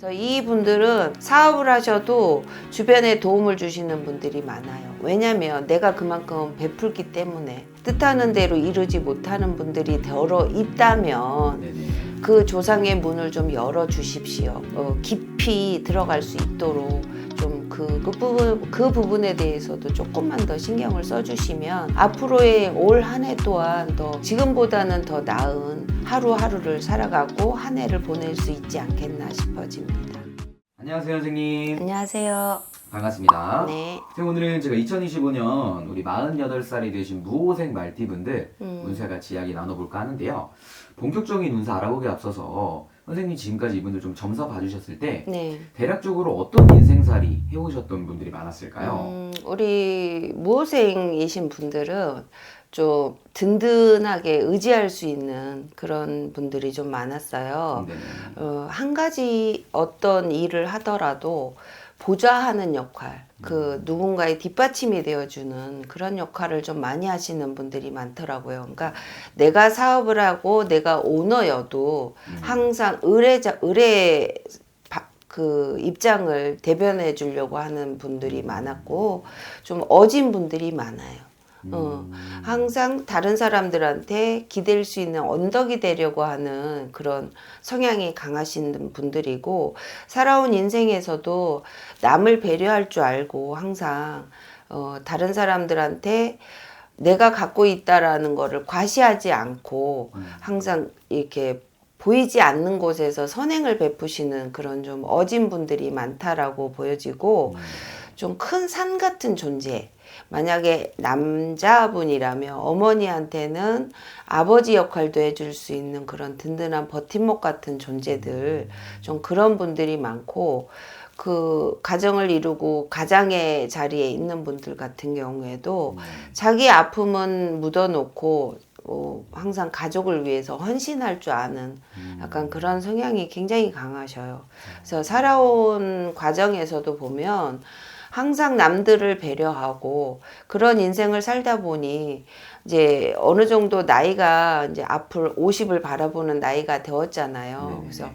그래서 이분들은 사업을 하셔도 주변에 도움을 주시는 분들이 많아요. 왜냐면 내가 그만큼 베풀기 때문에 뜻하는 대로 이루지 못하는 분들이 더러 있다면 네네. 그 조상의 문을 좀 열어 주십시오. 깊이 들어갈 수 있도록 좀 그 부분에 대해서도 조금만 더 신경을 써주시면 앞으로의 올 한 해 또한 더 지금보다는 더 나은 하루하루를 살아가고 한 해를 보낼 수 있지 않겠나 싶어집니다. 안녕하세요, 선생님. 안녕하세요. 반갑습니다. 네. 선생님, 오늘은 제가 2025년 우리 48살이 되신 무호생 말띠분들 운세 같이 이야기 나눠볼까 하는데요. 본격적인 운세 알아보기에 앞서서 선생님 지금까지 이분들 좀 점사 봐주셨을 때 네. 대략적으로 어떤 인생살이 해오셨던 분들이 많았을까요? 우리 무호생이신 분들은 좀 든든하게 의지할 수 있는 그런 분들이 좀 많았어요. 네네. 한 가지 어떤 일을 하더라도 보좌하는 역할, 누군가의 뒷받침이 되어주는 그런 역할을 좀 많이 하시는 분들이 많더라고요. 그러니까 내가 사업을 하고 내가 오너여도 항상 그 입장을 대변해 주려고 하는 분들이 많았고 좀 어진 분들이 많아요. 항상 다른 사람들한테 기댈 수 있는 언덕이 되려고 하는 그런 성향이 강하신 분들이고 살아온 인생에서도 남을 배려할 줄 알고 항상 다른 사람들한테 내가 갖고 있다라는 거를 과시하지 않고 항상 이렇게 보이지 않는 곳에서 선행을 베푸시는 그런 좀 어진 분들이 많다라고 보여지고 좀 큰 산 같은 존재. 만약에 남자분이라면 어머니한테는 아버지 역할도 해줄 수 있는 그런 든든한 버팀목 같은 존재들, 좀 그런 분들이 많고, 그 가정을 이루고 가장의 자리에 있는 분들 같은 경우에도 자기 아픔은 묻어놓고 항상 가족을 위해서 헌신할 줄 아는 약간 그런 성향이 굉장히 강하셔요. 그래서 살아온 과정에서도 보면 항상 남들을 배려하고 그런 인생을 살다 보니 이제 어느 정도 나이가 이제 앞을 50을 바라보는 나이가 되었잖아요. 네네. 그래서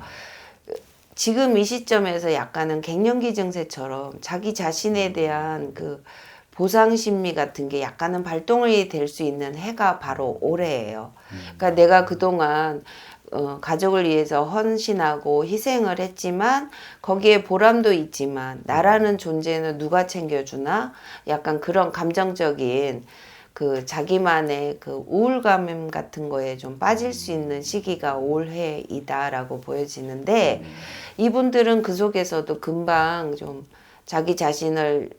지금 이 시점에서 약간은 갱년기 증세처럼 자기 자신에 대한 그 보상 심리 같은 게 약간은 발동이 될 수 있는 해가 바로 올해예요. 그러니까 내가 그동안 가족을 위해서 헌신하고 희생을 했지만 거기에 보람도 있지만 나라는 존재는 누가 챙겨주나 약간 그런 감정적인 그 자기만의 그 우울감 같은 거에 좀 빠질 수 있는 시기가 올해이다라고 보여지는데 이분들은 그 속에서도 금방 좀 자기 자신을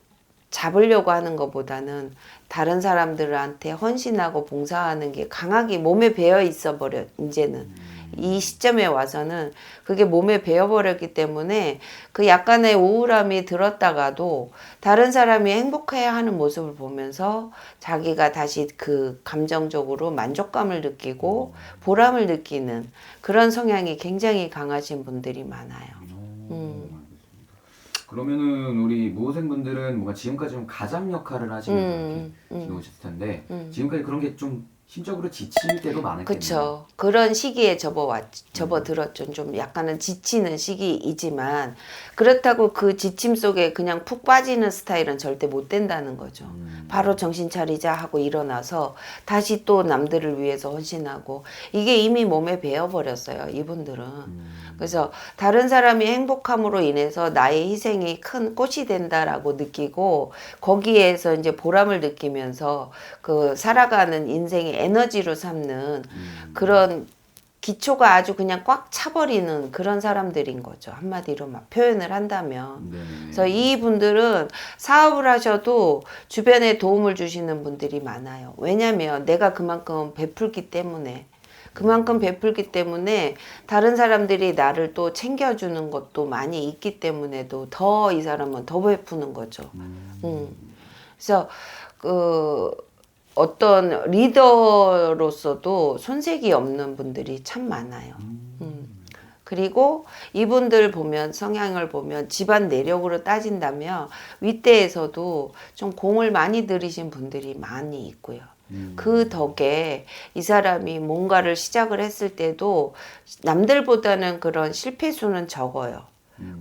잡으려고 하는 것보다는 다른 사람들한테 헌신하고 봉사하는 게 강하게 몸에 배어 있어 버려. 이제는 이 시점에 와서는 그게 몸에 배어 버렸기 때문에 그 약간의 우울함이 들었다가도 다른 사람이 행복해야 하는 모습을 보면서 자기가 다시 그 감정적으로 만족감을 느끼고 보람을 느끼는 그런 성향이 굉장히 강하신 분들이 많아요. 그러면은 우리 무호생분들은 뭔가 지금까지 좀 가장 역할을 하시면서 이렇게 지내오셨을 텐데 지금까지 그런 게 좀 심적으로 지칠 때도 많았겠네요. 그렇죠. 그런 시기에 접어들었죠. 좀 약간은 지치는 시기이지만 그렇다고 그 지침 속에 그냥 푹 빠지는 스타일은 절대 못 된다는 거죠. 바로 정신 차리자 하고 일어나서 다시 또 남들을 위해서 헌신하고 이게 이미 몸에 배어버렸어요. 이분들은. 그래서 다른 사람이 행복함으로 인해서 나의 희생이 큰 꽃이 된다라고 느끼고 거기에서 이제 보람을 느끼면서 그 살아가는 인생의 에너지로 삼는 그런 기초가 아주 그냥 꽉 차버리는 그런 사람들인 거죠. 한마디로 막 표현을 한다면. 네네. 그래서 이분들은 사업을 하셔도 주변에 도움을 주시는 분들이 많아요. 왜냐면 내가 그만큼 베풀기 때문에. 다른 사람들이 나를 또 챙겨주는 것도 많이 있기 때문에도 더 이 사람은 더 베푸는 거죠. 그래서 어떤 리더로서도 손색이 없는 분들이 참 많아요. 그리고 이분들 보면 성향을 보면 집안 내력으로 따진다면 윗대에서도 좀 공을 많이 들이신 분들이 많이 있고요. 그 덕에 이 사람이 뭔가를 시작을 했을 때도 남들보다는 그런 실패 수는 적어요.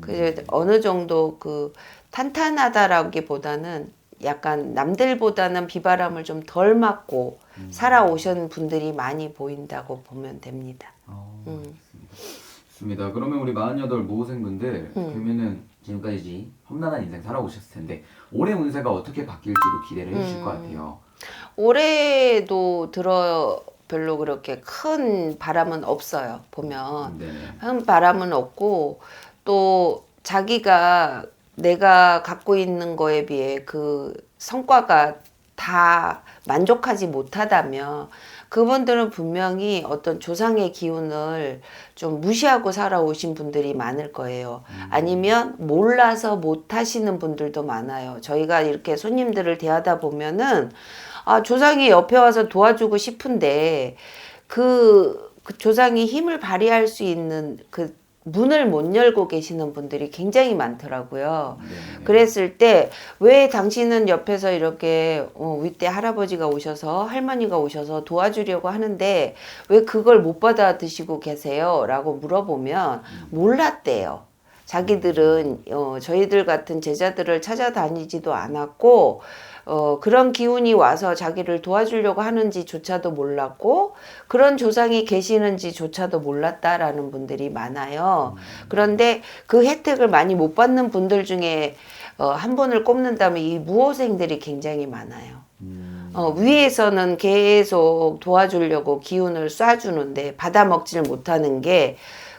그 어느 정도 그 탄탄하다라기보다는 약간 남들보다는 비바람을 좀 덜 맞고 살아오신 분들이 많이 보인다고 보면 됩니다. 좋습니다. 그러면 우리 48 모호생분들 그러면은 지금까지 험난한 인생 살아오셨을 텐데 올해 운세가 어떻게 바뀔지도 기대를 해주실 것 같아요. 올해도 별로 그렇게 큰 바람은 없어요. 보면 네네. 큰 바람은 없고 또 자기가 내가 갖고 있는 거에 비해 그 성과가 다 만족하지 못하다면 그분들은 분명히 어떤 조상의 기운을 좀 무시하고 살아오신 분들이 많을 거예요. 아니면 몰라서 못 하시는 분들도 많아요. 저희가 이렇게 손님들을 대하다 보면은 아, 조상이 옆에 와서 도와주고 싶은데 그 조상이 힘을 발휘할 수 있는 그 문을 못 열고 계시는 분들이 굉장히 많더라고요. 네네. 그랬을 때 왜 당신은 옆에서 이렇게 윗대 할아버지가 오셔서 할머니가 오셔서 도와주려고 하는데 왜 그걸 못 받아 드시고 계세요? 라고 물어보면 몰랐대요. 자기들은 저희들 같은 제자들을 찾아다니지도 않았고 그런 기운이 와서 자기를 도와주려고 하는지조차도 몰랐고 그런 조상이 계시는지조차도 몰랐다라는 분들이 많아요. 그런데 그 혜택을 많이 못 받는 분들 중에 한 분을 꼽는다면 이 무호생들이 굉장히 많아요. 위에서는 계속 도와주려고 기운을 쏴주는데 받아먹지를 못하는 게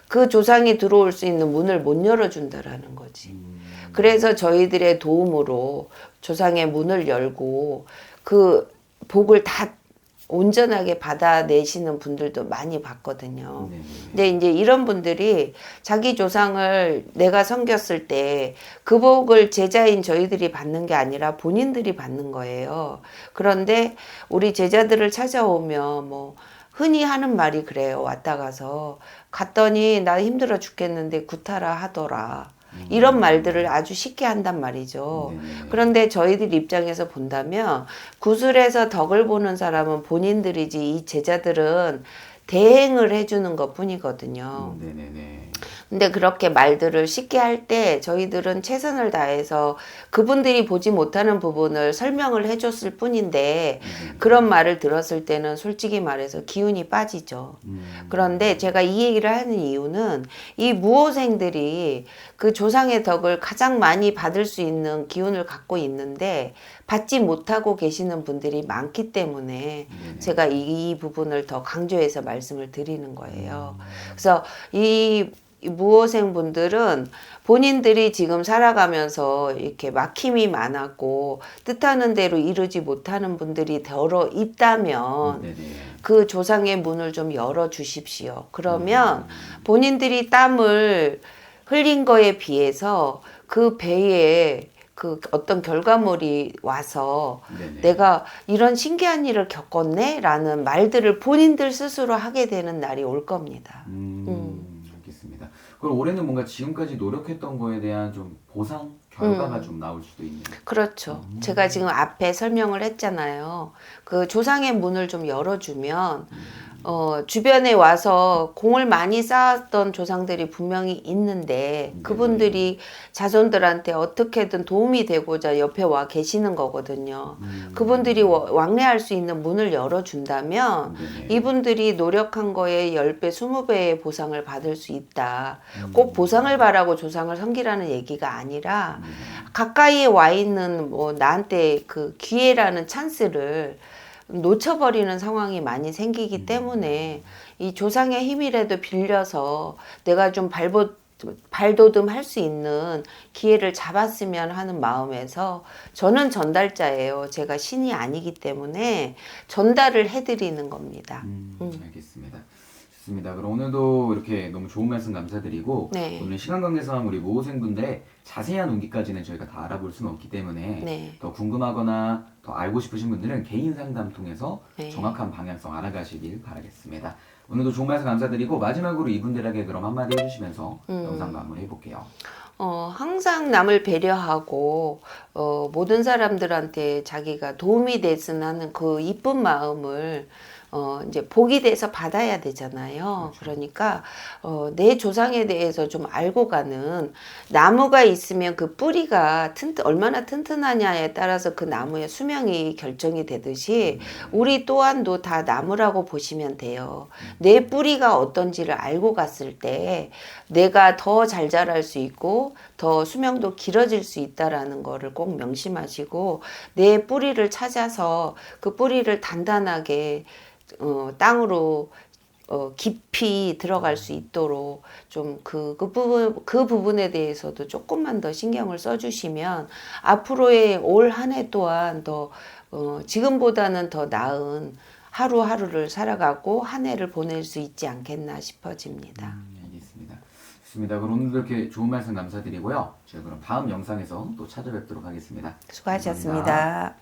그 조상이 들어올 수 있는 문을 못 열어준다라는 거지. 그래서 저희들의 도움으로 조상의 문을 열고 그 복을 다 온전하게 받아내시는 분들도 많이 봤거든요. 근데 이제 이런 분들이 자기 조상을 내가 섬겼을 때 그 복을 제자인 저희들이 받는 게 아니라 본인들이 받는 거예요. 그런데 우리 제자들을 찾아오면 뭐 흔히 하는 말이 그래요. 왔다 가서 갔더니 나 힘들어 죽겠는데 구타라 하더라. 이런 말들을 아주 쉽게 한단 말이죠. 그런데 저희들 입장에서 본다면 구슬에서 덕을 보는 사람은 본인들이지 이 제자들은 대행을 해주는 것 뿐이거든요. 근데 그렇게 말들을 쉽게 할 때 저희들은 최선을 다해서 그분들이 보지 못하는 부분을 설명을 해줬을 뿐인데 그런 말을 들었을 때는 솔직히 말해서 기운이 빠지죠. 그런데 제가 이 얘기를 하는 이유는 이 무호생들이 그 조상의 덕을 가장 많이 받을 수 있는 기운을 갖고 있는데 받지 못하고 계시는 분들이 많기 때문에 제가 이 부분을 더 강조해서 말씀을 드리는 거예요. 그래서 이 무호생 분들은 본인들이 지금 살아가면서 이렇게 막힘이 많았고 뜻하는 대로 이루지 못하는 분들이 더러 있다면 그 조상의 문을 좀 열어 주십시오. 그러면 본인들이 땀을 흘린 거에 비해서 그 배에 그 어떤 결과물이 와서 내가 이런 신기한 일을 겪었네? 라는 말들을 본인들 스스로 하게 되는 날이 올 겁니다. 알겠습니다. 그럼 올해는 뭔가 지금까지 노력했던 거에 대한 좀 보상 결과가 좀 나올 수도 있는. 그렇죠. 제가 지금 앞에 설명을 했잖아요. 그 조상의 문을 좀 열어주면 주변에 와서 공을 많이 쌓았던 조상들이 분명히 있는데 그분들이 자손들한테 어떻게든 도움이 되고자 옆에 와 계시는 거거든요. 그분들이 왕래할 수 있는 문을 열어준다면 이분들이 노력한 거에 10배, 20배의 보상을 받을 수 있다. 꼭 보상을 바라고 조상을 섬기라는 얘기가 아니라 가까이에 와 있는 뭐 나한테 그 기회라는 찬스를 놓쳐버리는 상황이 많이 생기기 때문에 이 조상의 힘이라도 빌려서 내가 좀 발돋움 할 수 있는 기회를 잡았으면 하는 마음에서 저는 전달자예요. 제가 신이 아니기 때문에 전달을 해드리는 겁니다. 알겠습니다. 좋습니다. 그럼 오늘도 이렇게 너무 좋은 말씀 감사드리고 오늘 시간 관계상 우리 모호생분들의 자세한 운기까지는 저희가 다 알아볼 수는 없기 때문에 더 궁금하거나 더 알고 싶으신 분들은 개인 상담 통해서 정확한 방향성 알아가시길 바라겠습니다. 오늘도 좋은 말씀 감사드리고 마지막으로 이분들에게 그럼 한마디 해주시면서 영상 마무리 해볼게요. 항상 남을 배려하고 모든 사람들한테 자기가 도움이 됐으면 하는 그 이쁜 마음을 이제 복이 돼서 받아야 되잖아요. 그러니까 내 조상에 대해서 좀 알고 가는, 나무가 있으면 그 뿌리가 얼마나 튼튼하냐에 따라서 그 나무의 수명이 결정이 되듯이 우리 또한도 다 나무라고 보시면 돼요. 내 뿌리가 어떤지를 알고 갔을 때 내가 더 잘 자랄 수 있고 더 수명도 길어질 수 있다라는 거를 꼭 명심하시고, 내 뿌리를 찾아서 그 뿌리를 단단하게 땅으로 깊이 들어갈 수 있도록 좀 그 부분에 대해서도 조금만 더 신경을 써주시면 앞으로의 올 한 해 또한 더 지금보다는 더 나은 하루하루를 살아가고 한 해를 보낼 수 있지 않겠나 싶어집니다. 알겠습니다. 좋습니다. 그럼 오늘도 이렇게 좋은 말씀 감사드리고요. 저희 그럼 다음 영상에서 또 찾아뵙도록 하겠습니다. 수고하셨습니다. 감사합니다.